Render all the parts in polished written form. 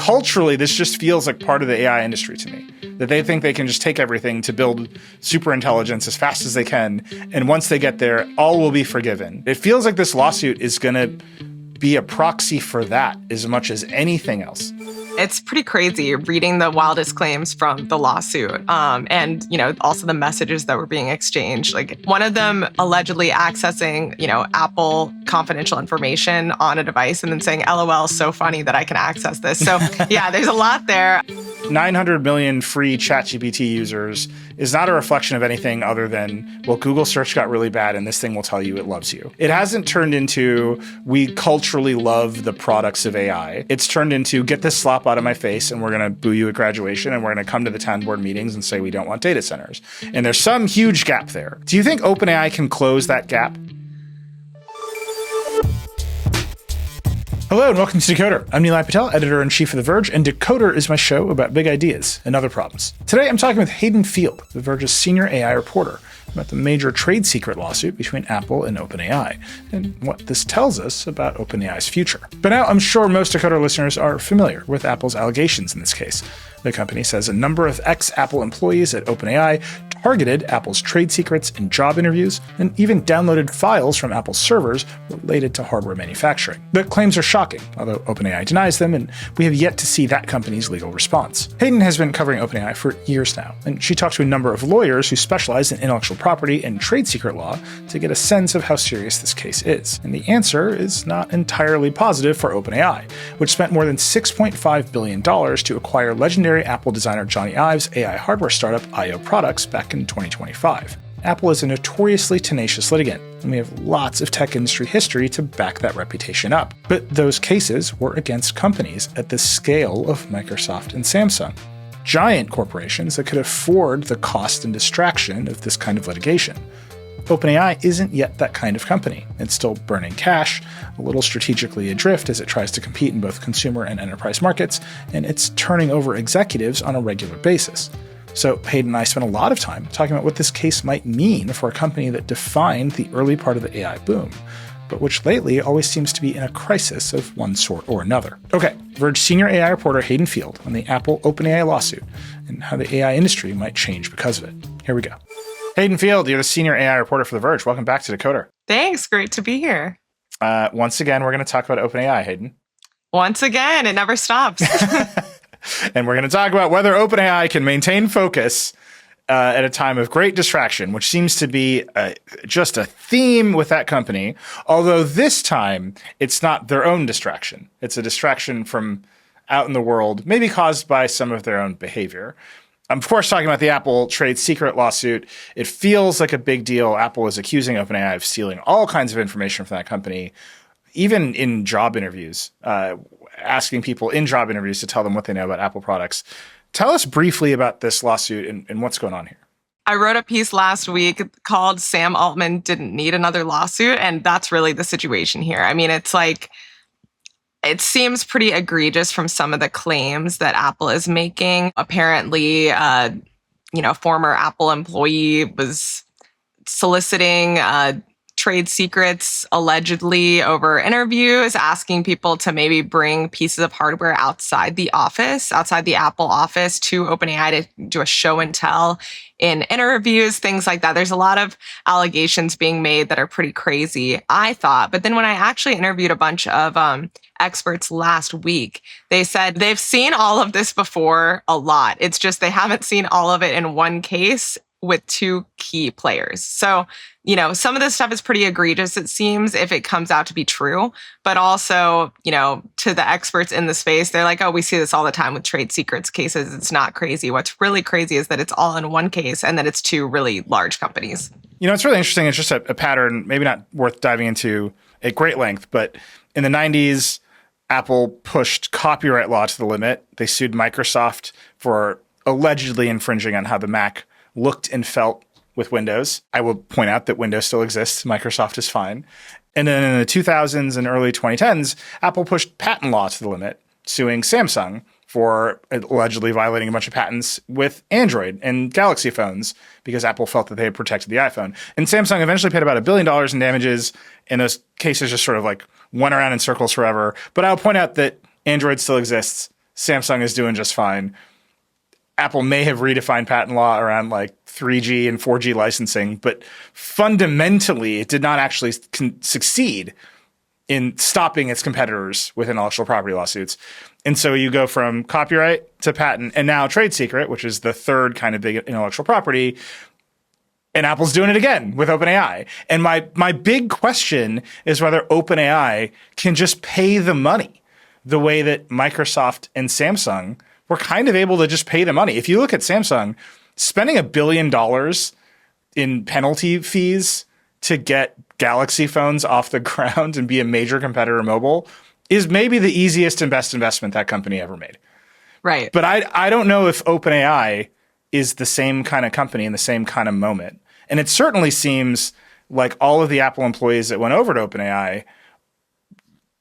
culturally, this just feels like part of the AI industry to me, that they think they can just take everything to build super intelligence as fast as they can. And once they get there, all will be forgiven. It feels like this lawsuit is going to be a proxy for that as much as anything else. It's pretty crazy reading the wildest claims from the lawsuit. And, also the messages that were being exchanged. Like one of them allegedly accessing, Apple confidential information on a device and then saying, LOL, so funny that I can access this. So yeah, there's a lot there. 900 million free ChatGPT users is not a reflection of anything other than, well, Google search got really bad and this thing will tell you it loves you. It hasn't turned into, we culturally love the products of AI. It's turned into, get this slop out of my face and we're going to boo you at graduation and we're going to come to the town board meetings and say we don't want data centers. And there's some huge gap there. Do you think OpenAI can close that gap? Hello and welcome to Decoder. I'm Nilay Patel, editor-in-chief of The Verge, and Decoder is my show about big ideas and other problems. Today I'm talking with Hayden Field, The Verge's senior AI reporter, about the major trade secret lawsuit between Apple and OpenAI, and what this tells us about OpenAI's future. But now I'm sure most Decoder listeners are familiar with Apple's allegations in this case. The company says a number of ex-Apple employees at OpenAI targeted Apple's trade secrets in job interviews, and even downloaded files from Apple's servers related to hardware manufacturing. The claims are shocking, although OpenAI denies them, and we have yet to see that company's legal response. Hayden has been covering OpenAI for years now, and she talked to a number of lawyers who specialize in intellectual property and trade secret law to get a sense of how serious this case is. And the answer is not entirely positive for OpenAI, which spent more than $6.5 billion to acquire legendary Apple designer Jony Ive's AI hardware startup IO Products back in 2025. Apple is a notoriously tenacious litigant, and we have lots of tech industry history to back that reputation up. But those cases were against companies at the scale of Microsoft and Samsung, giant corporations that could afford the cost and distraction of this kind of litigation. OpenAI isn't yet that kind of company. It's still burning cash, a little strategically adrift as it tries to compete in both consumer and enterprise markets, and it's turning over executives on a regular basis. So Hayden and I spent a lot of time talking about what this case might mean for a company that defined the early part of the AI boom, but which lately always seems to be in a crisis of one sort or another. Okay, Verge senior AI reporter Hayden Field on the Apple OpenAI lawsuit and how the AI industry might change because of it. Here we go. Hayden Field, you're the senior AI reporter for The Verge. Welcome back to Decoder. Thanks. Great to be here. Once again, we're going to talk about OpenAI, Hayden. Once again, it never stops. And we're going to talk about whether OpenAI can maintain focus at a time of great distraction, which seems to be just a theme with that company. Although this time, it's not their own distraction. It's a distraction from out in the world, maybe caused by some of their own behavior. I'm, of course, talking about the Apple trade secret lawsuit. It feels like a big deal. Apple is accusing OpenAI of stealing all kinds of information from that company, even in job interviews, asking people in job interviews to tell them what they know about Apple products. Tell us briefly about this lawsuit and what's going on here. I wrote a piece last week called Sam Altman Didn't Need Another Lawsuit, and that's really the situation here. I mean, it's like, it seems pretty egregious from some of the claims that Apple is making. Apparently, former Apple employee was soliciting trade secrets allegedly over interviews, asking people to maybe bring pieces of hardware outside the office, outside the Apple office to OpenAI to do a show and tell in interviews, things like that. There's a lot of allegations being made that are pretty crazy, I thought. But then when I actually interviewed a bunch of experts last week, they said they've seen all of this before a lot. It's just they haven't seen all of it in one case with two key players. So, some of this stuff is pretty egregious, it seems, if it comes out to be true. But also, to the experts in the space, they're like, oh, we see this all the time with trade secrets cases. It's not crazy. What's really crazy is that it's all in one case and that it's two really large companies. It's really interesting. It's just a pattern, maybe not worth diving into at great length, but in the 90s, Apple pushed copyright law to the limit. They sued Microsoft for allegedly infringing on how the Mac looked and felt with Windows. I will point out that Windows still exists. Microsoft is fine. And then in the 2000s and early 2010s, Apple pushed patent law to the limit, suing Samsung for allegedly violating a bunch of patents with Android and Galaxy phones because Apple felt that they had protected the iPhone. And Samsung eventually paid about $1 billion in damages, and those cases just sort of like went around in circles forever. But I'll point out that Android still exists. Samsung is doing just fine. Apple may have redefined patent law around like 3G and 4G licensing, but fundamentally it did not actually succeed in stopping its competitors with intellectual property lawsuits. And so you go from copyright to patent and now trade secret, which is the third kind of big intellectual property. And Apple's doing it again with OpenAI. And my big question is whether OpenAI can just pay the money the way that Microsoft and Samsung were kind of able to just pay the money. If you look at Samsung, spending $1 billion in penalty fees to get Galaxy phones off the ground and be a major competitor in mobile is maybe the easiest and best investment that company ever made. Right. But I don't know if OpenAI is the same kind of company in the same kind of moment. And it certainly seems like all of the Apple employees that went over to OpenAI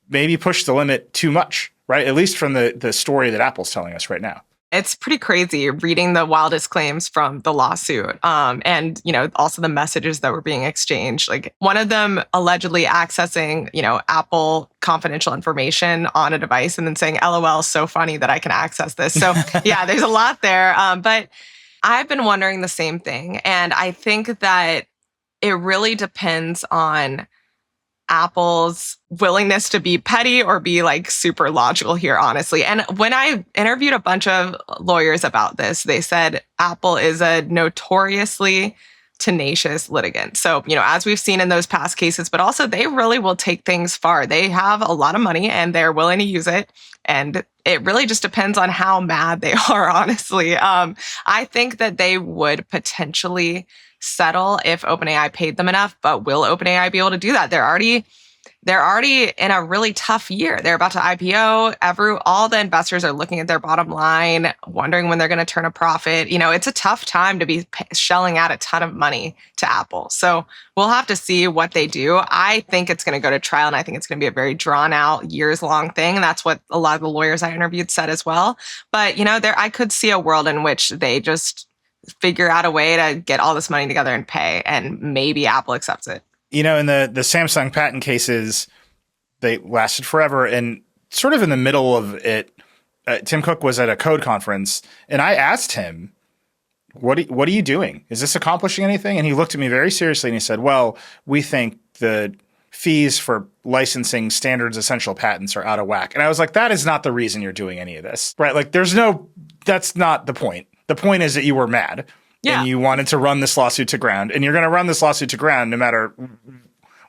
maybe pushed the limit too much, right? At least from the story that Apple's telling us right now. It's pretty crazy reading the wildest claims from the lawsuit. And, also the messages that were being exchanged. Like one of them allegedly accessing, Apple confidential information on a device and then saying, LOL, so funny that I can access this. So yeah, there's a lot there. But I've been wondering the same thing. And I think that it really depends on Apple's willingness to be petty or be like super logical here, honestly. And when I interviewed a bunch of lawyers about this, they said Apple is a notoriously tenacious litigant. So, as we've seen in those past cases, but also they really will take things far. They have a lot of money and they're willing to use it. And it really just depends on how mad they are, honestly. I think that they would potentially settle if OpenAI paid them enough, but will OpenAI be able to do that? They're already in a really tough year. They're about to IPO. All the investors are looking at their bottom line, wondering when they're going to turn a profit. It's a tough time to be shelling out a ton of money to Apple. So we'll have to see what they do. I think it's going to go to trial, and I think it's going to be a very drawn out, years long thing. And that's what a lot of the lawyers I interviewed said as well. But, I could see a world in which they just figure out a way to get all this money together and pay, and maybe Apple accepts it. In the Samsung patent cases, they lasted forever. And sort of in the middle of it, Tim Cook was at a code conference, and I asked him, what are you doing? Is this accomplishing anything? And he looked at me very seriously and he said, well, we think the fees for licensing standards essential patents are out of whack. And I was like, that is not the reason you're doing any of this, right? Like that's not the point. The point is that you were mad and you wanted to run this lawsuit to ground, and you're going to run this lawsuit to ground no matter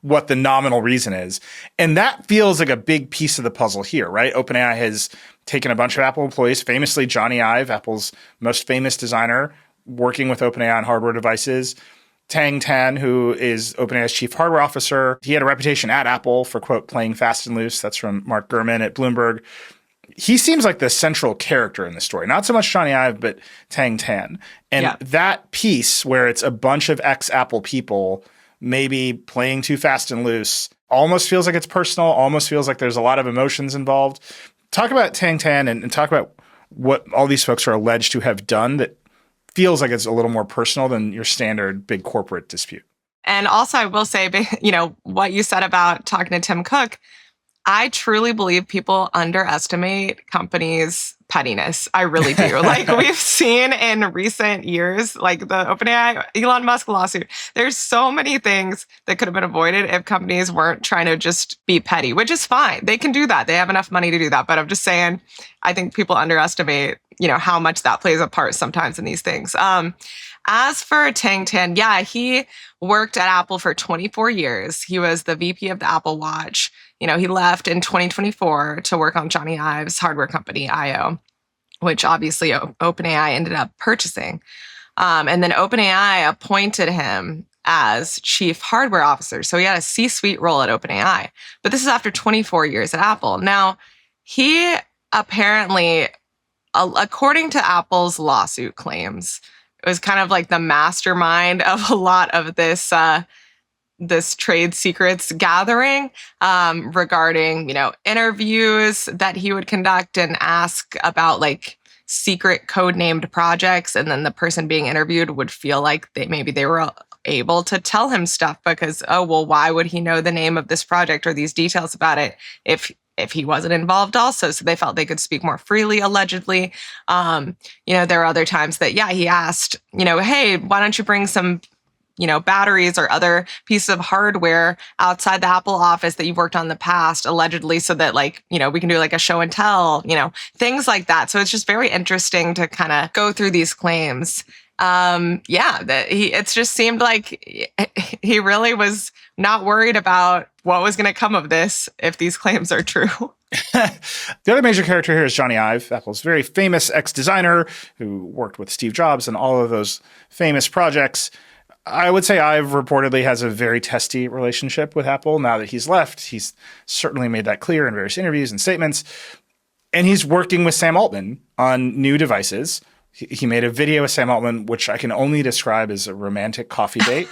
what the nominal reason is. And that feels like a big piece of the puzzle here, right? OpenAI has taken a bunch of Apple employees, famously Jony Ive, Apple's most famous designer, working with OpenAI on hardware devices. Tang Tan, who is OpenAI's chief hardware officer, he had a reputation at Apple for, quote, playing fast and loose. That's from Mark Gurman at Bloomberg. He seems like the central character in the story. Not so much Jony Ive, but Tang Tan. And that piece where it's a bunch of ex-Apple people maybe playing too fast and loose almost feels like it's personal, almost feels like there's a lot of emotions involved. Talk about Tang Tan and talk about what all these folks are alleged to have done that feels like it's a little more personal than your standard big corporate dispute. And also, I will say, what you said about talking to Tim Cook, I truly believe people underestimate companies' pettiness. I really do. Like we've seen in recent years, like the OpenAI Elon Musk lawsuit, there's so many things that could have been avoided if companies weren't trying to just be petty, which is fine. They can do that. They have enough money to do that. But I'm just saying, I think people underestimate, how much that plays a part sometimes in these things. As for Tang Tan, he worked at Apple for 24 years. He was the VP of the Apple Watch. He left in 2024 to work on Jony Ive's hardware company, IO, which obviously OpenAI ended up purchasing. And then OpenAI appointed him as chief hardware officer. So he had a C-suite role at OpenAI. But this is after 24 years at Apple. Now, he apparently, according to Apple's lawsuit claims, it was kind of like the mastermind of a lot of this trade secrets gathering regarding, interviews that he would conduct and ask about like secret code-named projects. And then the person being interviewed would feel like they were able to tell him stuff because, why would he know the name of this project or these details about it if if he wasn't involved also. So they felt they could speak more freely, allegedly. There are other times that, he asked, hey, why don't you bring some batteries or other pieces of hardware outside the Apple office that you've worked on in the past, allegedly, so that we can do like a show and tell, things like that. So it's just very interesting to kind of go through these claims. It just seemed like he really was not worried about what was going to come of this if these claims are true. The other major character here is Jony Ive, Apple's very famous ex-designer who worked with Steve Jobs and all of those famous projects. I would say Ive reportedly has a very testy relationship with Apple. Now that he's left, he's certainly made that clear in various interviews and statements. And he's working with Sam Altman on new devices. He made a video with Sam Altman, which I can only describe as a romantic coffee date,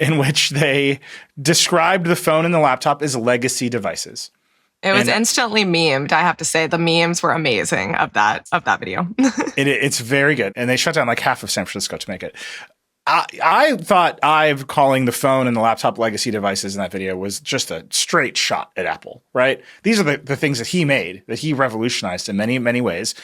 in which they described the phone and the laptop as legacy devices. It was instantly memed, I have to say. The memes were amazing of that video. It's very good. And they shut down like half of San Francisco to make it. I thought Ive calling the phone and the laptop legacy devices in that video was just a straight shot at Apple, right? These are the things that he made, that he revolutionized in many, many ways.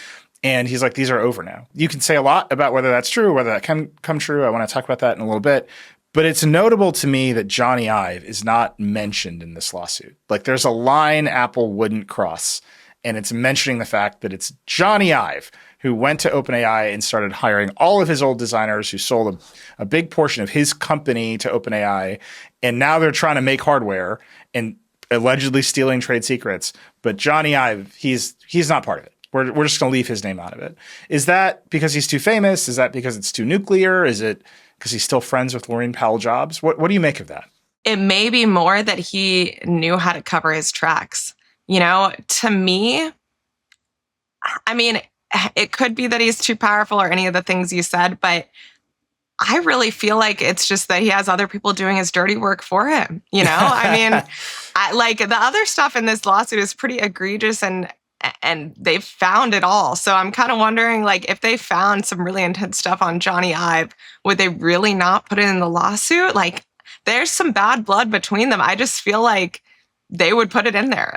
And he's like, these are over now. You can say a lot about whether that's true, whether that can come true. I want to talk about that in a little bit. But it's notable to me that Jony Ive is not mentioned in this lawsuit. Like, there's a line Apple wouldn't cross, and it's mentioning the fact that it's Jony Ive who went to OpenAI and started hiring all of his old designers, who sold a big portion of his company to OpenAI. And now they're trying to make hardware and allegedly stealing trade secrets. But Jony Ive, he's not part of it. We're just going to leave his name out of it. Is that because he's too famous? Is that because it's too nuclear? Is it because he's still friends with Laurene Powell Jobs? What do you make of that? It may be more that he knew how to cover his tracks. To me, I mean, it could be that he's too powerful or any of the things you said, but I really feel like it's just that he has other people doing his dirty work for him. I mean, the other stuff in this lawsuit is pretty egregious, and they've found it all. So I'm kind of wondering, if they found some really intense stuff on Jony Ive, would they really not put it in the lawsuit? There's some bad blood between them. I just feel like they would put it in there.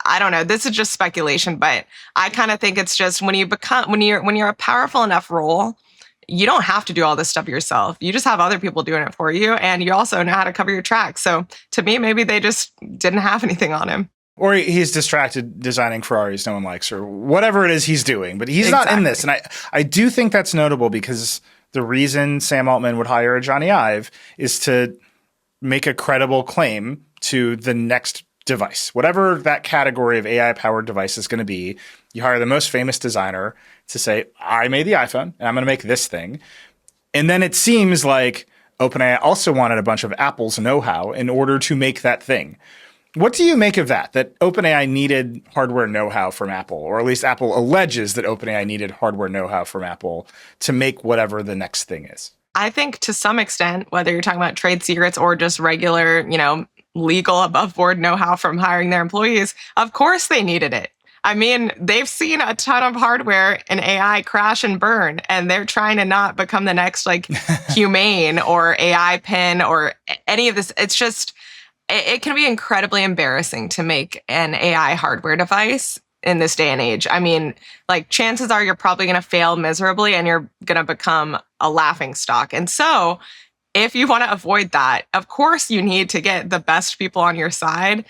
I don't know. This is just speculation, but I kind of think it's just when you're a powerful enough role, you don't have to do all this stuff yourself. You just have other people doing it for you, and you also know how to cover your tracks. So to me, maybe they just didn't have anything on him. Or he's distracted designing Ferraris no one likes, or whatever it is he's doing. But he's not in this. And I do think that's notable, because the reason Sam Altman would hire a Jony Ive is to make a credible claim to the next device. Whatever that category of AI-powered device is going to be, you hire the most famous designer to say, I made the iPhone, and I'm going to make this thing. And then it seems like OpenAI also wanted a bunch of Apple's know-how in order to make that thing. What do you make of that OpenAI needed hardware know-how from Apple, or at least Apple alleges that OpenAI needed hardware know-how from Apple to make whatever the next thing is? I think to some extent, whether you're talking about trade secrets or just regular, legal above board know-how from hiring their employees, of course they needed it. I mean, they've seen a ton of hardware and AI crash and burn, and they're trying to not become the next Humane or AI pin or any of this. It's just, it can be incredibly embarrassing to make an AI hardware device in this day and age. I mean, chances are you're probably going to fail miserably and you're going to become a laughingstock. And so if you want to avoid that, of course you need to get the best people on your side.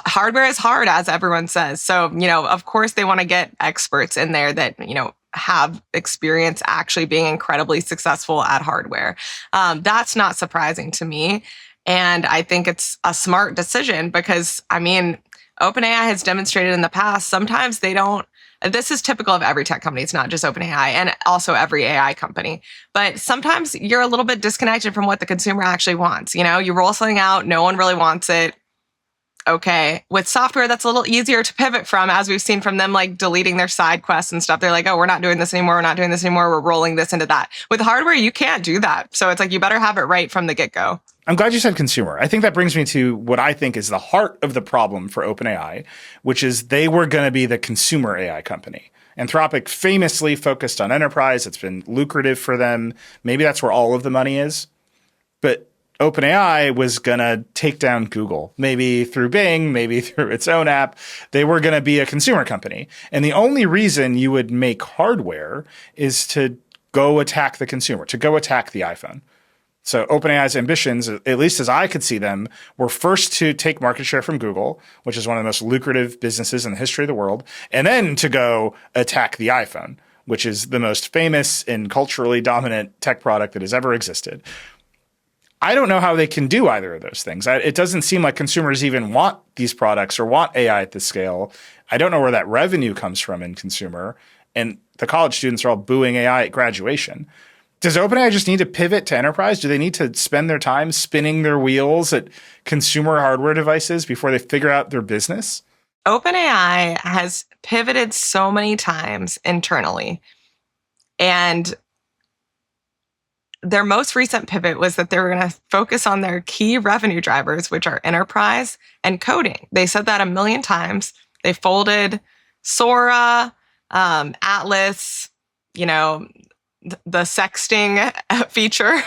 Hardware is hard, as everyone says. So, of course they want to get experts in there that, have experience actually being incredibly successful at hardware. That's not surprising to me. And I think it's a smart decision because, OpenAI has demonstrated in the past, sometimes they don't. This is typical of every tech company. It's not just OpenAI, and also every AI company. But sometimes you're a little bit disconnected from what the consumer actually wants. You roll something out, no one really wants it. Okay. With software, that's a little easier to pivot from, as we've seen from them, deleting their side quests and stuff. They're like, oh, we're not doing this anymore. We're not doing this anymore. We're rolling this into that. With hardware, you can't do that. So it's you better have it right from the get-go. I'm glad you said consumer. I think that brings me to what I think is the heart of the problem for OpenAI, which is they were going to be the consumer AI company. Anthropic famously focused on enterprise. It's been lucrative for them. Maybe that's where all of the money is. But OpenAI was going to take down Google, maybe through Bing, maybe through its own app. They were going to be a consumer company. And the only reason you would make hardware is to go attack the consumer, to go attack the iPhone. So OpenAI's ambitions, at least as I could see them, were first to take market share from Google, which is one of the most lucrative businesses in the history of the world, and then to go attack the iPhone, which is the most famous and culturally dominant tech product that has ever existed. I don't know how they can do either of those things. It doesn't seem like consumers even want these products or want AI at this scale. I don't know where that revenue comes from in consumer. And the college students are all booing AI at graduation. Does OpenAI just need to pivot to enterprise? Do they need to spend their time spinning their wheels at consumer hardware devices before they figure out their business? OpenAI has pivoted so many times internally. And their most recent pivot was that they were going to focus on their key revenue drivers, which are enterprise and coding. They said that a million times. They folded Sora, Atlas, the sexting feature.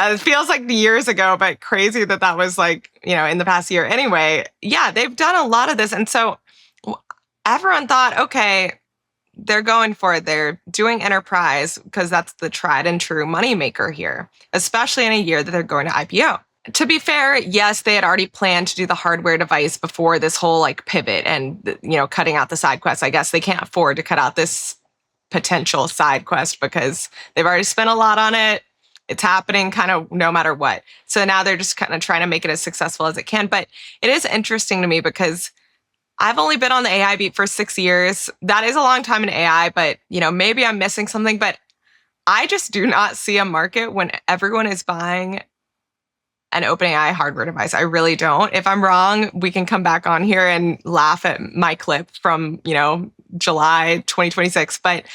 It feels like years ago, but crazy that was in the past year. Anyway, yeah, they've done a lot of this. And so everyone thought, okay, they're going for it. They're doing enterprise because that's the tried and true moneymaker here, especially in a year that they're going to IPO. To be fair, yes, they had already planned to do the hardware device before this whole pivot and, cutting out the side quests. I guess they can't afford to cut out this potential side quest because they've already spent a lot on it. It's happening kind of no matter what. So now they're just kind of trying to make it as successful as it can. But it is interesting to me because I've only been on the AI beat for 6 years. That is a long time in AI, but maybe I'm missing something. But I just do not see a market when everyone is buying an OpenAI hardware device. I really don't. If I'm wrong, we can come back on here and laugh at my clip from, July 2026. But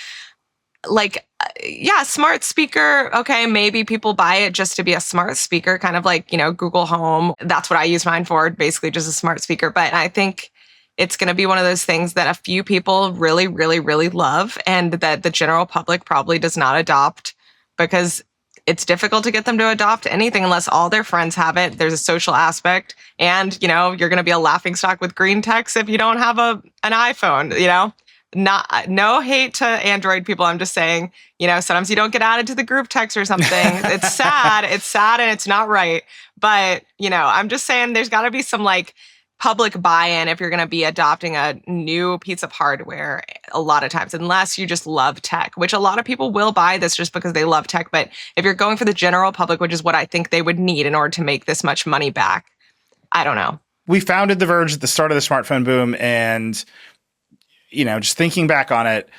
smart speaker. Okay, maybe people buy it just to be a smart speaker, kind of like, Google Home. That's what I use mine for, basically just a smart speaker. But I think it's going to be one of those things that a few people really, really, really love and that the general public probably does not adopt because it's difficult to get them to adopt anything unless all their friends have it. There's a social aspect. And, you're going to be a laughingstock with green text if you don't have an iPhone, No hate to Android people. I'm just saying, sometimes you don't get added to the group text or something. It's sad. It's sad and it's not right. But, I'm just saying there's got to be some public buy-in if you're going to be adopting a new piece of hardware a lot of times, unless you just love tech, which a lot of people will buy this just because they love tech. But if you're going for the general public, which is what I think they would need in order to make this much money back, I don't know. We founded The Verge at the start of the smartphone boom. And, just thinking back on it,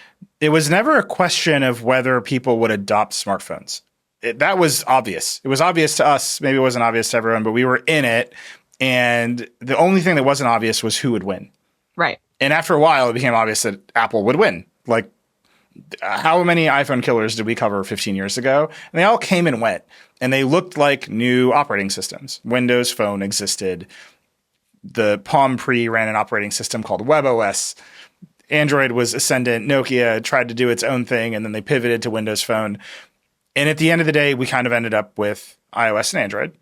it was never a question of whether people would adopt smartphones. That was obvious. It was obvious to us. Maybe it wasn't obvious to everyone, but we were in it. And the only thing that wasn't obvious was who would win. Right. And after a while, it became obvious that Apple would win. How many iPhone killers did we cover 15 years ago? And they all came and went. And they looked like new operating systems. Windows Phone existed. The Palm Pre ran an operating system called WebOS. Android was ascendant. Nokia tried to do its own thing, and then they pivoted to Windows Phone. And at the end of the day, we kind of ended up with iOS and Android.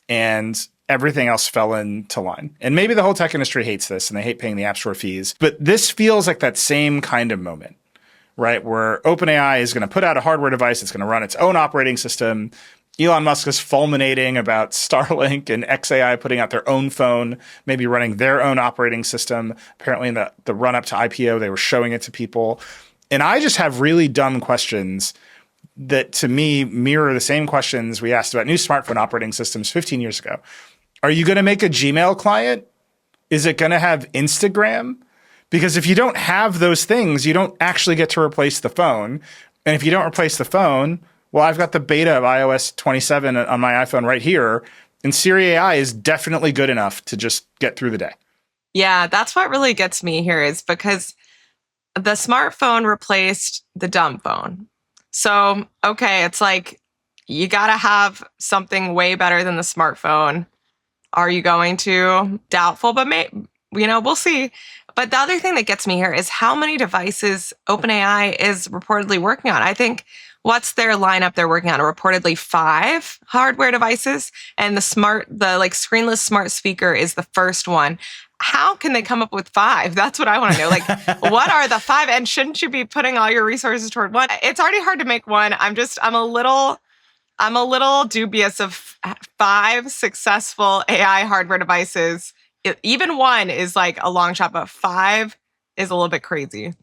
And everything else fell into line. And maybe the whole tech industry hates this and they hate paying the App Store fees. But this feels like that same kind of moment, right? Where OpenAI is going to put out a hardware device. It's going to run its own operating system. Elon Musk is fulminating about Starlink and xAI putting out their own phone, maybe running their own operating system. Apparently in the run up to IPO, they were showing it to people. And I just have really dumb questions that to me mirror the same questions we asked about new smartphone operating systems 15 years ago. Are you going to make a Gmail client? Is it going to have Instagram? Because if you don't have those things, you don't actually get to replace the phone. And if you don't replace the phone, well, I've got the beta of iOS 27 on my iPhone right here. And Siri AI is definitely good enough to just get through the day. Yeah, that's what really gets me here is because the smartphone replaced the dumb phone. So, okay, it's you got to have something way better than the smartphone. Are you going to? Doubtful, but we'll see. But the other thing that gets me here is how many devices OpenAI is reportedly working on. I think what's their lineup they're working on? Reportedly 5 hardware devices, and the like screenless smart speaker is the first one. How can they come up with 5? That's what I want to know. Like, what are the 5? And shouldn't you be putting all your resources toward one? It's already hard to make one. I'm a little dubious of 5 successful AI hardware devices. Even one is like a long shot, but 5 is a little bit crazy.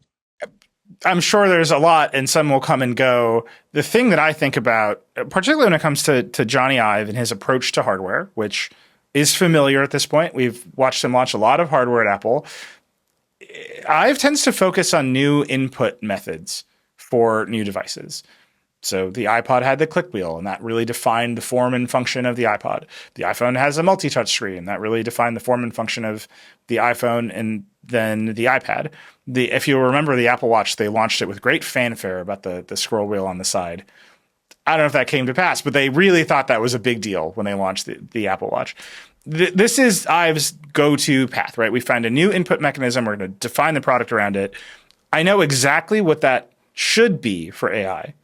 I'm sure there's a lot, and some will come and go. The thing that I think about, particularly when it comes to Jony Ive and his approach to hardware, which is familiar at this point. We've watched him launch a lot of hardware at Apple. Ive tends to focus on new input methods for new devices. So the iPod had the click wheel, and that really defined the form and function of the iPod. The iPhone has a multi-touch screen. That really defined the form and function of the iPhone and then the iPad. If you remember the Apple Watch, they launched it with great fanfare about the scroll wheel on the side. I don't know if that came to pass, but they really thought that was a big deal when they launched the Apple Watch. This is Ive's go-to path, right? We find a new input mechanism. We're going to define the product around it. I know exactly what that should be for AI.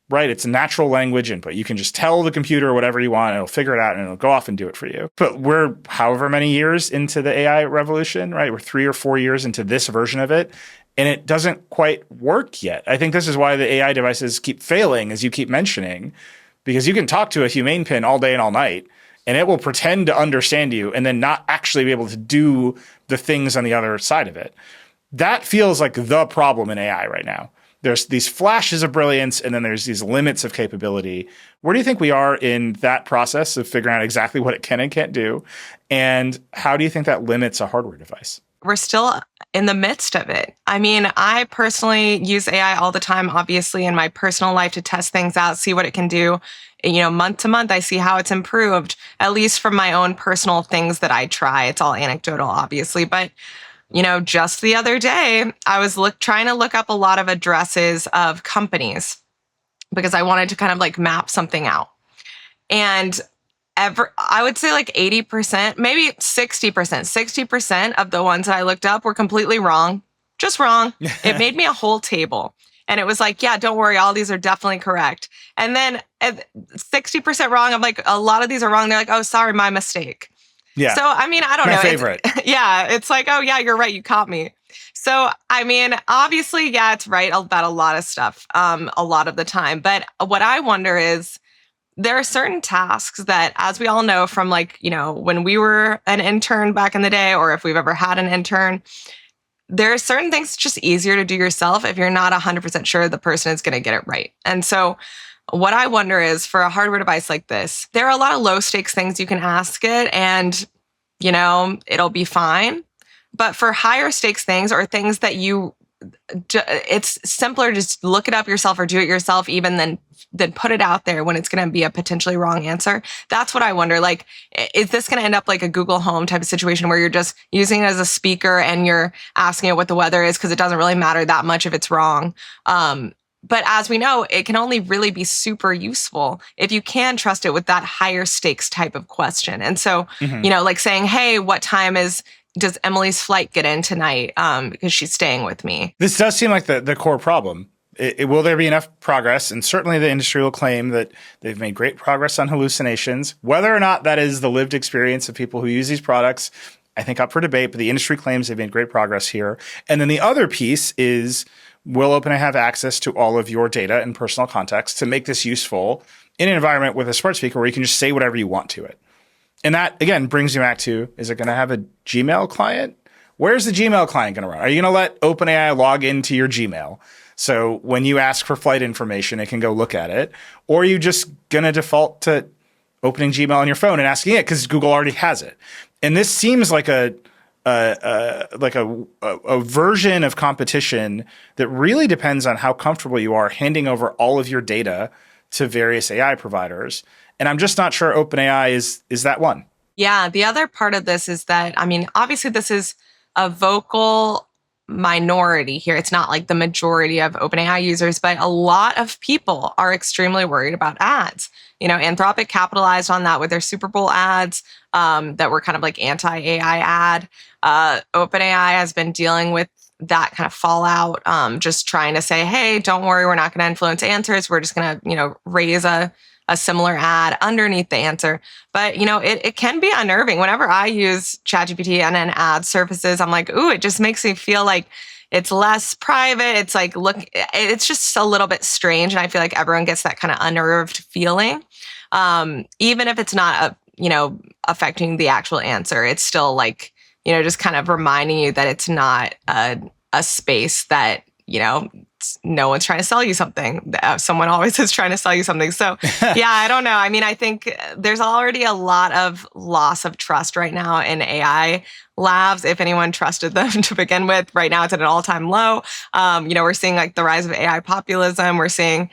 Right? It's a natural language input. You can just tell the computer whatever you want, and it'll figure it out, and it'll go off and do it for you. But we're however many years into the AI revolution, right? We're 3 or 4 years into this version of it, and it doesn't quite work yet. I think this is why the AI devices keep failing, as you keep mentioning, because you can talk to a humane pin all day and all night, and it will pretend to understand you and then not actually be able to do the things on the other side of it. That feels like the problem in AI right now. There's these flashes of brilliance, and then there's these limits of capability. Where do you think we are in that process of figuring out exactly what it can and can't do? And how do you think that limits a hardware device? We're still in the midst of it. I mean, I personally use AI all the time, obviously, in my personal life to test things out, see what it can do. Month to month, I see how it's improved, at least from my own personal things that I try. It's all anecdotal, obviously, but just the other day, I was trying to look up a lot of addresses of companies because I wanted to kind of like map something out. And I would say like 80%, maybe 60% of the ones that I looked up were completely wrong, just wrong. It made me a whole table. And it was like, yeah, don't worry, all these are definitely correct. And then 60% wrong, I'm like, a lot of these are wrong. They're like, oh, sorry, my mistake. Yeah. So, I mean, I don't know. My favorite. It's like, oh, yeah, you're right. You caught me. So, I mean, obviously, yeah, it's right about a lot of stuff a lot of the time. But what I wonder is there are certain tasks that, as we all know from when we were an intern back in the day, or if we've ever had an intern, there are certain things it's just easier to do yourself if you're not 100% sure the person is going to get it right. And so what I wonder is for a hardware device like this, there are a lot of low stakes things you can ask it and, it'll be fine. But for higher stakes things or things that it's simpler to just look it up yourself or do it yourself even than put it out there when it's going to be a potentially wrong answer. That's what I wonder. Like, is this going to end up like a Google Home type of situation where you're just using it as a speaker and you're asking it what the weather is because it doesn't really matter that much if it's wrong? But as we know, it can only really be super useful if you can trust it with that higher stakes type of question. And so, like saying, hey, what time does Emily's flight get in tonight? Because she's staying with me. This does seem like the core problem. Will there be enough progress? And certainly the industry will claim that they've made great progress on hallucinations. Whether or not that is the lived experience of people who use these products, I think up for debate, but the industry claims they've made great progress here. And then the other piece is, will OpenAI have access to all of your data and personal context to make this useful in an environment with a smart speaker where you can just say whatever you want to it? And that, again, brings you back to, is it going to have a Gmail client? Where's the Gmail client going to run? Are you going to let OpenAI log into your Gmail? So when you ask for flight information, it can go look at it. Or are you just going to default to opening Gmail on your phone and asking it because Google already has it? And this seems like a version of competition that really depends on how comfortable you are handing over all of your data to various AI providers. And I'm just not sure OpenAI is that one. Yeah, the other part of this is that, I mean, obviously this is a vocal minority here. It's not like the majority of OpenAI users, but a lot of people are extremely worried about ads. Anthropic capitalized on that with their Super Bowl ads that were kind of like anti-AI ad. OpenAI has been dealing with that kind of fallout, just trying to say, hey, don't worry, we're not going to influence answers. We're just going to, raise a similar ad underneath the answer. But, it can be unnerving. Whenever I use ChatGPT and an ad surfaces, I'm like, ooh, it just makes me feel like it's less private. It's like, look, it's just a little bit strange. And I feel like everyone gets that kind of unnerved feeling. Even if it's not, affecting the actual answer, it's still like, just kind of reminding you that it's not a space that, no one's trying to sell you something. Someone always is trying to sell you something. So yeah, I don't know. I mean, I think there's already a lot of loss of trust right now in AI labs. If anyone trusted them to begin with, right now it's at an all-time low. We're seeing like the rise of AI populism. We're seeing,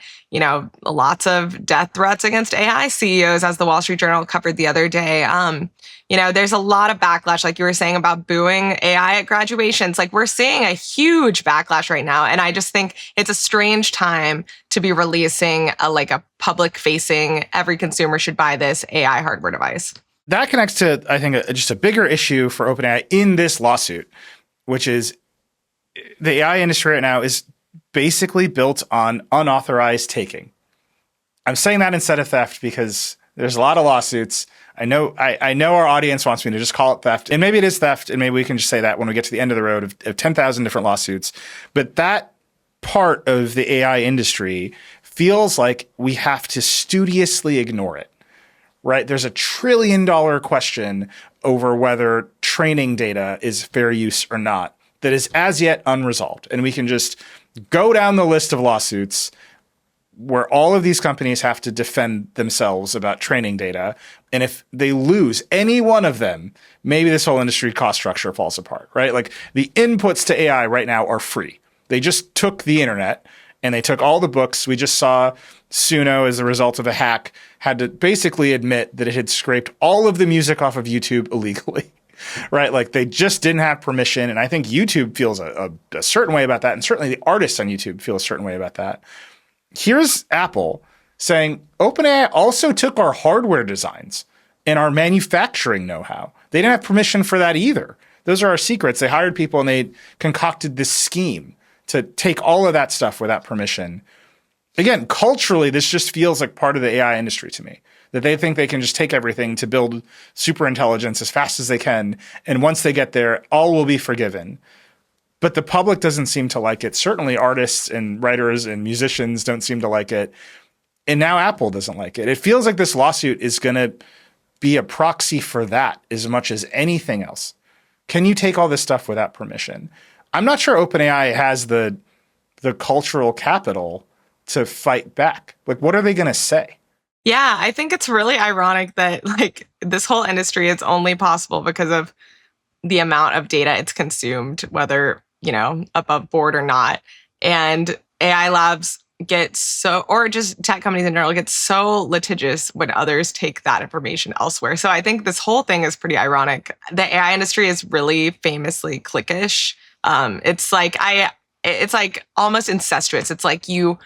lots of death threats against AI CEOs, as the Wall Street Journal covered the other day. There's a lot of backlash, like you were saying about booing AI at graduations. Like we're seeing a huge backlash right now. And I just think it's a strange time to be releasing a public facing, every consumer should buy this AI hardware device. That connects to, I think, just a bigger issue for OpenAI in this lawsuit, which is the AI industry right now is basically built on unauthorized taking. I'm saying that instead of theft because there's a lot of lawsuits. I know our audience wants me to just call it theft, and maybe it is theft, and maybe we can just say that when we get to the end of the road of 10,000 different lawsuits. But that part of the AI industry feels like we have to studiously ignore it, right? There's $1 trillion question over whether training data is fair use or not that is as yet unresolved. And we can just go down the list of lawsuits where all of these companies have to defend themselves about training data. And if they lose any one of them, maybe this whole industry cost structure falls apart, right? Like the inputs to AI right now are free. They just took the internet and they took all the books. We just saw Suno, as a result of a hack, had to basically admit that it had scraped all of the music off of YouTube illegally, right? Like they just didn't have permission. And I think YouTube feels a certain way about that. And certainly the artists on YouTube feel a certain way about that. Here's Apple saying OpenAI also took our hardware designs and our manufacturing know-how. They didn't have permission for that either. Those are our secrets. They hired people and they concocted this scheme to take all of that stuff without permission. Again, culturally, this just feels like part of the AI industry to me, that they think they can just take everything to build super intelligence as fast as they can. And once they get there, all will be forgiven. But the public doesn't seem to like it. Certainly artists and writers and musicians don't seem to like it. And now Apple doesn't like it. It feels like this lawsuit is going to be a proxy for that as much as anything else. Can you take all this stuff without permission? I'm not sure OpenAI has the cultural capital to fight back. Like, what are they going to say? Yeah, I think it's really ironic that like this whole industry is only possible because of the amount of data it's consumed, whether, above board or not. And AI labs get so, or just tech companies in general, get so litigious when others take that information elsewhere. So I think this whole thing is pretty ironic. The AI industry is really famously cliquish. It's like almost incestuous. It's like you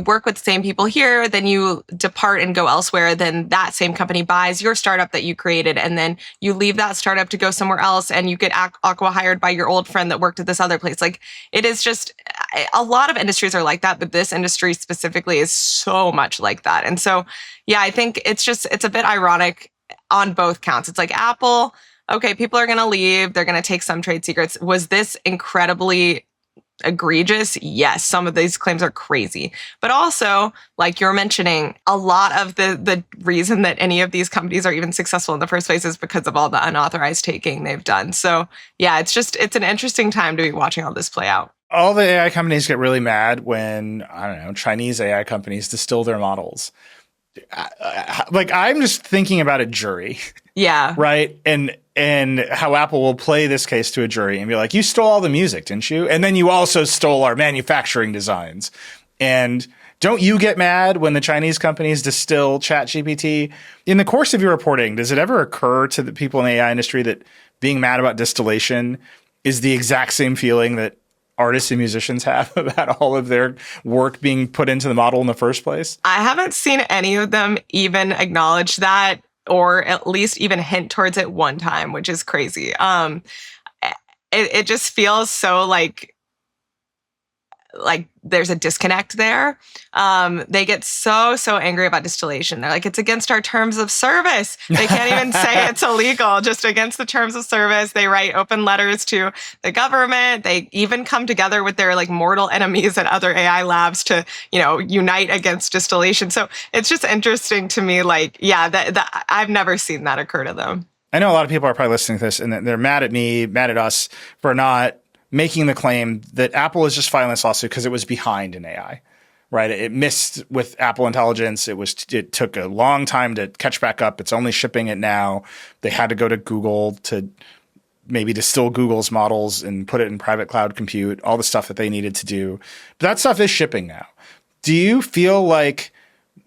work with the same people here, then you depart and go elsewhere, then that same company buys your startup that you created, and then you leave that startup to go somewhere else, and you get hired by your old friend that worked at this other place. Like, it is just, a lot of industries are like that, but this industry specifically is so much like that. And so, yeah, I think it's a bit ironic on both counts. It's like Apple, okay, people are going to leave, they're going to take some trade secrets. Was this incredibly egregious? Yes, some of these claims are crazy. But also, like you're mentioning, a lot of the reason that any of these companies are even successful in the first place is because of all the unauthorized taking they've done. So yeah, it's an interesting time to be watching all this play out. All the AI companies get really mad when, I don't know, Chinese AI companies distill their models. Like, I'm just thinking about a jury. Yeah. Right? And how Apple will play this case to a jury and be like, you stole all the music, didn't you? And then you also stole our manufacturing designs. And don't you get mad when the Chinese companies distill ChatGPT? In the course of your reporting, does it ever occur to the people in the AI industry that being mad about distillation is the exact same feeling that artists and musicians have about all of their work being put into the model in the first place? I haven't seen any of them even acknowledge that, or at least even hint towards it one time, which is crazy. it just feels so like there's a disconnect there. They get so angry about distillation. They're like, it's against our terms of service. They can't even say it's illegal, just against the terms of service. They write open letters to the government. They even come together with their like mortal enemies at other AI labs to, unite against distillation. So it's just interesting to me, like, yeah, that I've never seen that occur to them. I know a lot of people are probably listening to this and they're mad at me, mad at us for not making the claim that Apple is just filing this lawsuit because it was behind in AI, right? It missed with Apple Intelligence. It took a long time to catch back up. It's only shipping it now. They had to go to Google to maybe distill Google's models and put it in private cloud compute, all the stuff that they needed to do. But that stuff is shipping now. Do you feel like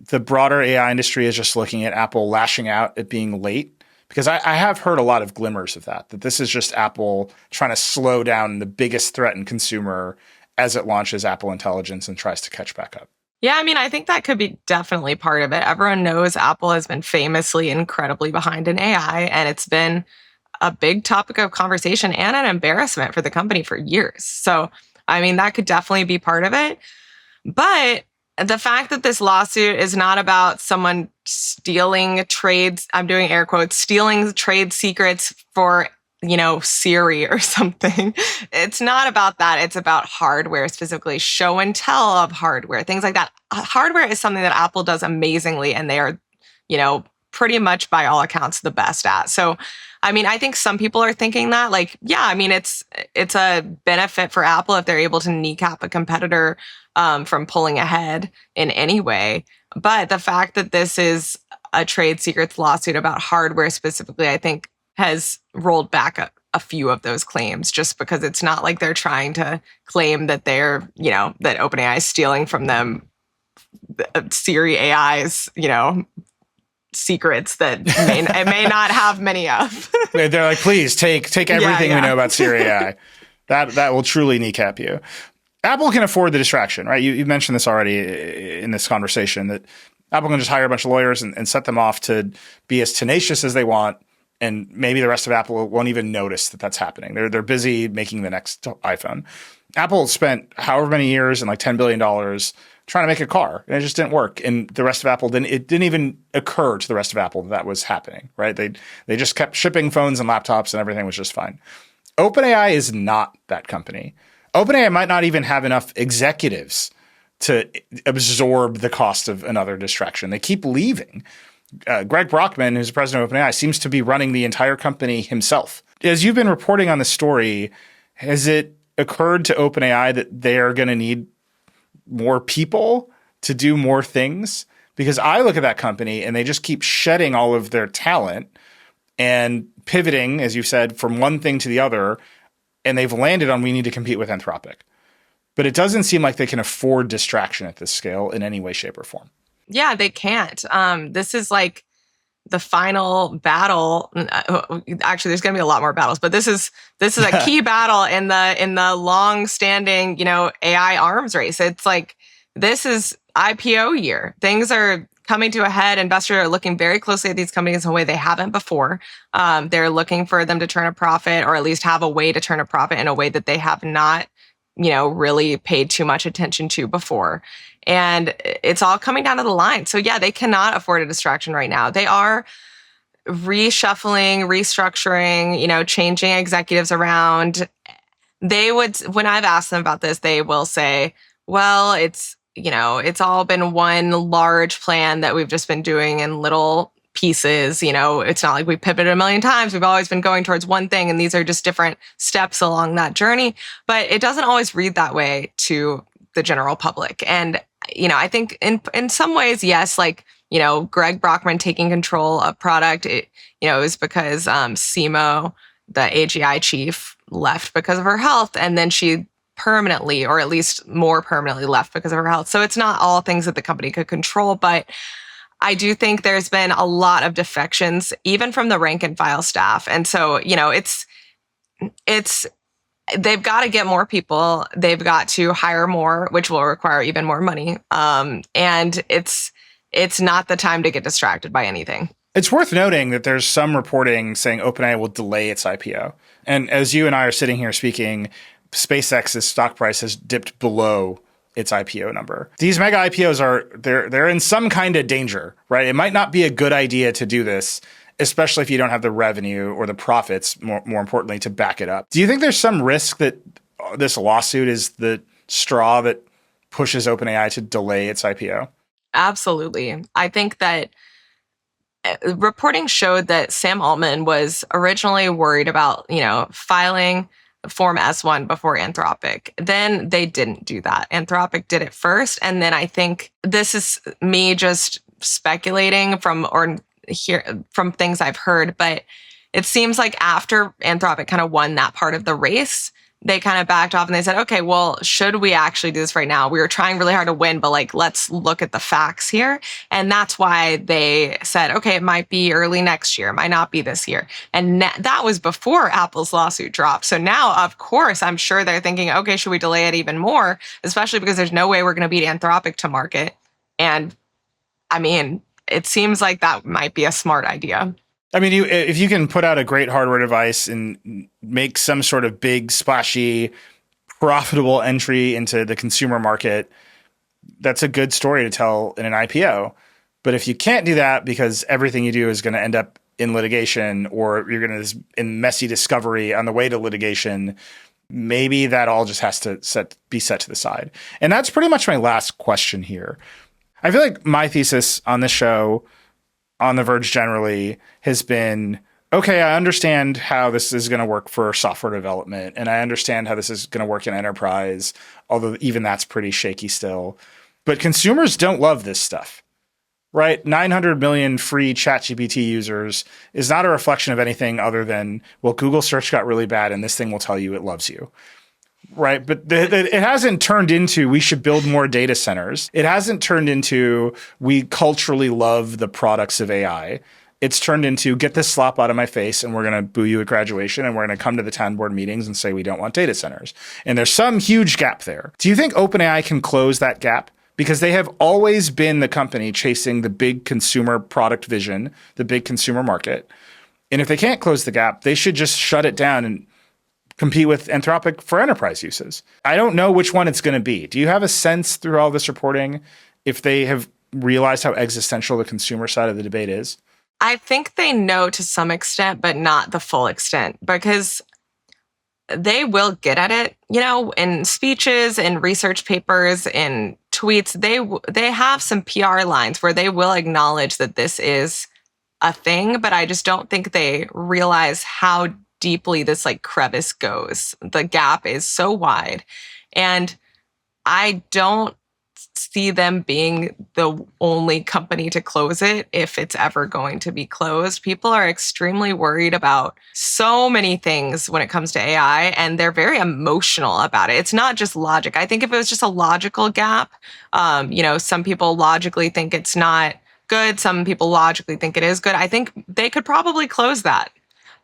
the broader AI industry is just looking at Apple lashing out at being late? Because I have heard a lot of glimmers of that this is just Apple trying to slow down the biggest threat in consumer as it launches Apple Intelligence and tries to catch back up. Yeah, I mean, I think that could be definitely part of it. Everyone knows Apple has been famously incredibly behind in AI, and it's been a big topic of conversation and an embarrassment for the company for years. So, I mean, that could definitely be part of it. But the fact that this lawsuit is not about someone stealing trades, I'm doing air quotes, stealing trade secrets for, Siri or something. It's not about that. It's about hardware, specifically show and tell of hardware, things like that. Hardware is something that Apple does amazingly, and they are, pretty much by all accounts the best at. So, I mean, I think some people are thinking that, like, yeah, I mean, it's a benefit for Apple if they're able to kneecap a competitor from pulling ahead in any way. But the fact that this is a trade secrets lawsuit about hardware specifically, I think has rolled back a few of those claims, just because it's not like they're trying to claim that they're, that OpenAI is stealing from them Siri AI's, secrets that it may not have many of. They're like, please take everything we know about Siri AI. That will truly kneecap you. Apple can afford the distraction, right? You mentioned this already in this conversation, that Apple can just hire a bunch of lawyers and set them off to be as tenacious as they want, and maybe the rest of Apple won't even notice that that's happening. They're busy making the next iPhone. Apple spent however many years and like $10 billion trying to make a car, and it just didn't work. And the rest of Apple it didn't even occur to the rest of Apple that was happening, right? They just kept shipping phones and laptops and everything was just fine. OpenAI is not that company. OpenAI might not even have enough executives to absorb the cost of another distraction. They keep leaving. Greg Brockman, who's the president of OpenAI, seems to be running the entire company himself. As you've been reporting on the story, has it occurred to OpenAI that they are going to need more people to do more things? Because I look at that company and they just keep shedding all of their talent and pivoting, as you said, from one thing to the other. And they've landed on, we need to compete with Anthropic. But it doesn't seem like they can afford distraction at this scale in any way, shape, or form. Yeah, they can't. This is like the final battle. Actually, there's going to be a lot more battles, but this is a key battle in the long-standing, AI arms race. It's like, this is IPO year. Things are coming to a head. Investors are looking very closely at these companies in a way they haven't before. They're looking for them to turn a profit, or at least have a way to turn a profit in a way that they have not, really paid too much attention to before. And it's all coming down to the line. So yeah, they cannot afford a distraction right now. They are reshuffling, restructuring, changing executives around. When I've asked them about this, they will say, well, it's all been one large plan that we've just been doing in little pieces. It's not like we pivoted a million times. We've always been going towards one thing, and these are just different steps along that journey. But it doesn't always read that way to the general public. And, I think in some ways, yes, like, Greg Brockman taking control of product, it was because Simo, the AGI chief, left because of her health. And then she permanently, or at least more permanently, left because of her health. So it's not all things that the company could control, but I do think there's been a lot of defections, even from the rank and file staff. And so, they've got to get more people. They've got to hire more, which will require even more money. And it's not the time to get distracted by anything. It's worth noting that there's some reporting saying OpenAI will delay its IPO. And as you and I are sitting here speaking, SpaceX's stock price has dipped below its IPO number. These mega IPOs they're in some kind of danger, right? It might not be a good idea to do this, especially if you don't have the revenue or the profits, more importantly, to back it up. Do you think there's some risk that this lawsuit is the straw that pushes OpenAI to delay its IPO? Absolutely. I think that reporting showed that Sam Altman was originally worried about, filing Form S1 before Anthropic. Then they didn't do that. Anthropic did it first. And then I think this is me just speculating from things I've heard, but it seems like after Anthropic kind of won that part of the race, they kind of backed off and they said, okay, well, should we actually do this right now? We were trying really hard to win, but let's look at the facts here. And that's why they said, okay, it might be early next year, it might not be this year. And that was before Apple's lawsuit dropped. So now, of course, I'm sure they're thinking, okay, should we delay it even more? Especially because there's no way we're going to beat Anthropic to market. And I mean, it seems like that might be a smart idea. I mean, if you can put out a great hardware device and make some sort of big, splashy, profitable entry into the consumer market, that's a good story to tell in an IPO. But if you can't do that because everything you do is going to end up in litigation, or you're going to in messy discovery on the way to litigation, maybe that all just has to be set to the side. And that's pretty much my last question here. I feel like my thesis on this show, on The Verge generally, has been, okay, I understand how this is going to work for software development, and I understand how this is going to work in enterprise, although even that's pretty shaky still. But consumers don't love this stuff, right? 900 million free ChatGPT users is not a reflection of anything other than, well, Google search got really bad, and this thing will tell you it loves you. Right. But it hasn't turned into we should build more data centers. It hasn't turned into we culturally love the products of AI. It's turned into get this slop out of my face and we're going to boo you at graduation and we're going to come to the town board meetings and say we don't want data centers. And there's some huge gap there. Do you think OpenAI can close that gap? Because they have always been the company chasing the big consumer product vision, the big consumer market. And if they can't close the gap, they should just shut it down and compete with Anthropic for enterprise uses. I don't know which one it's going to be. Do you have a sense through all this reporting if they have realized how existential the consumer side of the debate is? I think they know to some extent, but not the full extent, because they will get at it, in speeches, in research papers, in tweets. They have some PR lines where they will acknowledge that this is a thing, but I just don't think they realize how deeply this crevice goes. The gap is so wide, and I don't see them being the only company to close it if it's ever going to be closed. People are extremely worried about so many things when it comes to AI, and they're very emotional about it. It's not just logic. I think if it was just a logical gap, some people logically think it's not good, some people logically think it is good. I think they could probably close that.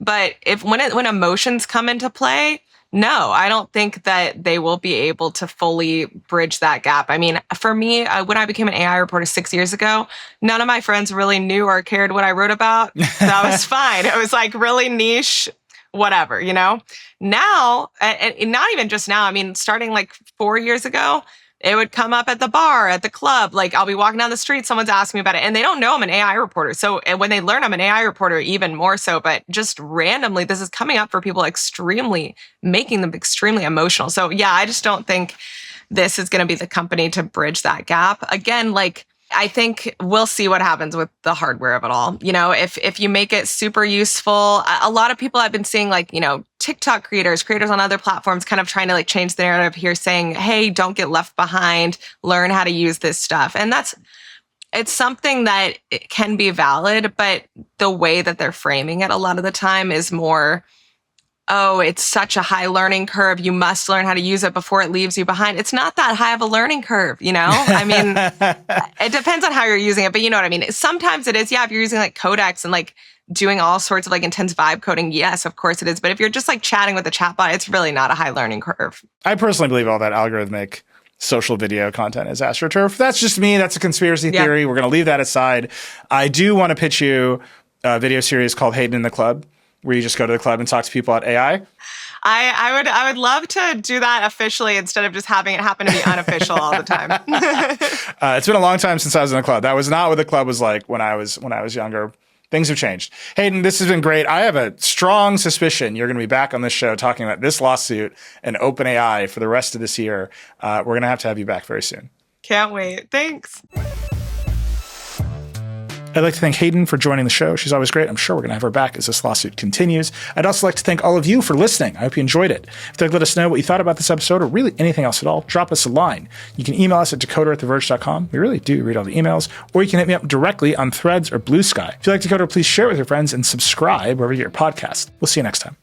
But when emotions come into play, no, I don't think that they will be able to fully bridge that gap. I mean, for me, when I became an AI reporter 6 years ago, none of my friends really knew or cared what I wrote about. That was fine. It was really niche, whatever, Now, and not even just now, I mean, starting 4 years ago, it would come up at the bar, at the club. I'll be walking down the street, someone's asking me about it, and they don't know I'm an AI reporter. So when they learn I'm an AI reporter, even more so. But just randomly, this is coming up for people making them extremely emotional. So yeah, I just don't think this is going to be the company to bridge that gap. Again, I think we'll see what happens with the hardware of it all. If you make it super useful, a lot of people I've been seeing, TikTok creators on other platforms kind of trying to change the narrative here, saying, hey, don't get left behind, learn how to use this stuff. And it's something that it can be valid, but the way that they're framing it a lot of the time is more, oh, it's such a high learning curve. You must learn how to use it before it leaves you behind. It's not that high of a learning curve, I mean, it depends on how you're using it, but you know what I mean? Sometimes it is, yeah, if you're using codecs and doing all sorts of intense vibe coding, yes, of course it is. But if you're just chatting with a chatbot, it's really not a high learning curve. I personally believe all that algorithmic social video content is AstroTurf. That's just me. That's a conspiracy theory. We're going to leave that aside. I do want to pitch you a video series called Hayden in the Club, where you just go to the club and talk to people about AI. I would love to do that officially instead of just having it happen to be unofficial all the time. It's been a long time since I was in the club. That was not what the club was like when I was younger. Things have changed. Hayden, this has been great. I have a strong suspicion you're going to be back on this show talking about this lawsuit and OpenAI for the rest of this year. We're going to have you back very soon. Can't wait. Thanks. I'd like to thank Hayden for joining the show. She's always great. I'm sure we're going to have her back as this lawsuit continues. I'd also like to thank all of you for listening. I hope you enjoyed it. If you'd like to let us know what you thought about this episode or really anything else at all, drop us a line. You can email us at decoder@theverge.com. We really do read all the emails. Or you can hit me up directly on Threads or Blue Sky. If you like Decoder, please share it with your friends and subscribe wherever you get your podcast. We'll see you next time.